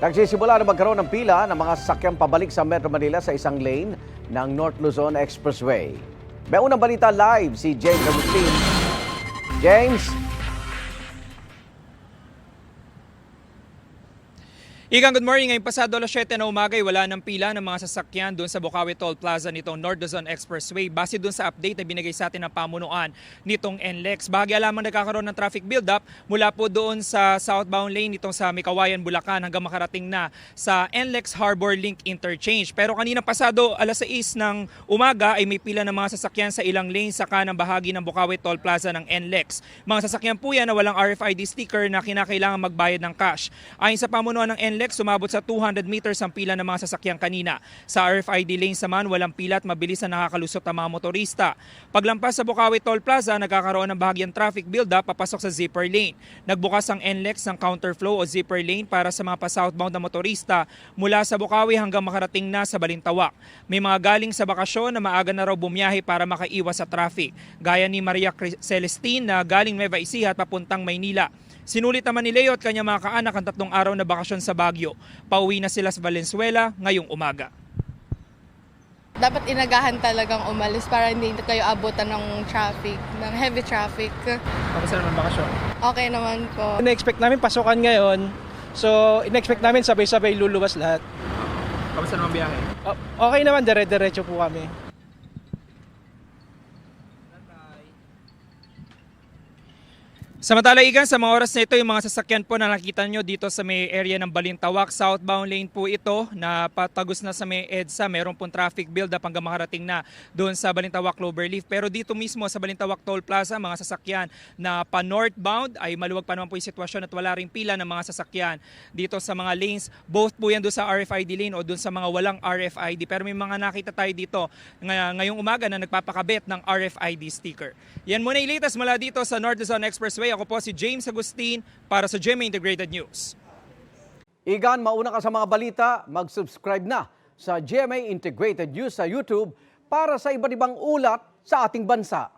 Nagsisimula na magkaroon ng pila ng mga sasakyang pabalik sa Metro Manila sa isang lane ng North Luzon Expressway. May unang balita live si James Agustin. James? Igang good morning. Ngayong pasado alas 7 na umaga ay wala ng pila ng mga sasakyan doon sa Bukawi Toll Plaza nitong North Luzon Expressway base doon sa update na binigay sa atin ng pamunuan nitong NLEX. Bahagya lamang nagkakaroon ng traffic build-up mula po doon sa southbound lane nitong sa Mikawayan, Bulacan hanggang makarating na sa NLEX Harbor Link Interchange. Pero kanina pasado alas 6 ng umaga ay may pila ng mga sasakyan sa ilang lane sa kanang bahagi ng Bukawi Toll Plaza ng NLEX. Mga sasakyan po yan na walang RFID sticker na kinakailangan magbayad ng cash. Ayon sa pamunuan ng NLEX, sumabot sa 200 meters ang pila ng mga sasakyan kanina. Sa RFID lane naman, walang pila at mabilis na nakakalusot ang mga motorista. Paglampas sa Bukawi Toll Plaza, nagkakaroon ng bahagyang traffic build-up papasok sa zipper lane. Nagbukas ang NLEX ng counterflow o zipper lane para sa mga pa-southbound na motorista mula sa Bukawi hanggang makarating na sa Balintawak. May mga galing sa bakasyon na maaga na raw bumiyahe para makaiwas sa traffic, gaya ni Maria Celestine na galing Nueva Ecija at papuntang Maynila. Sinulit naman ni Leo at kanyang mga kaanak ang 3 araw na bakasyon sa Baguio. Pauwi na sila sa Valenzuela ngayong umaga. Dapat inagahan talagang umalis para hindi kayo abutan ng traffic, ng heavy traffic. Kamusta naman bakasyon? Okay naman po. In-expect namin pasukan ngayon. So, in-expect namin sabay-sabay luluwas lahat. Kamusta naman biyahe? Okay naman, dire-diretso po kami. Samantala igan, sa mga oras na ito, yung mga sasakyan po na nakita nyo dito sa may area ng Balintawak, southbound lane po ito na patagos na sa may EDSA. Meron pong traffic build up hanggang makarating na doon sa Balintawak Cloverleaf. Pero dito mismo sa Balintawak Toll Plaza, mga sasakyan na pa-northbound ay maluwag pa naman po yung sitwasyon at wala ring pila ng mga sasakyan dito sa mga lanes. Both po yan doon sa RFID lane o doon sa mga walang RFID. Pero may mga nakita tayo dito ngayong umaga na nagpapakabit ng RFID sticker. Yan muna yung latest mula dito sa North Luzon Expressway. Ako po si James Agustin para sa GMA Integrated News. Igan, mauna ka sa mga balita, mag-subscribe na sa GMA Integrated News sa YouTube para sa iba't ibang ulat sa ating bansa.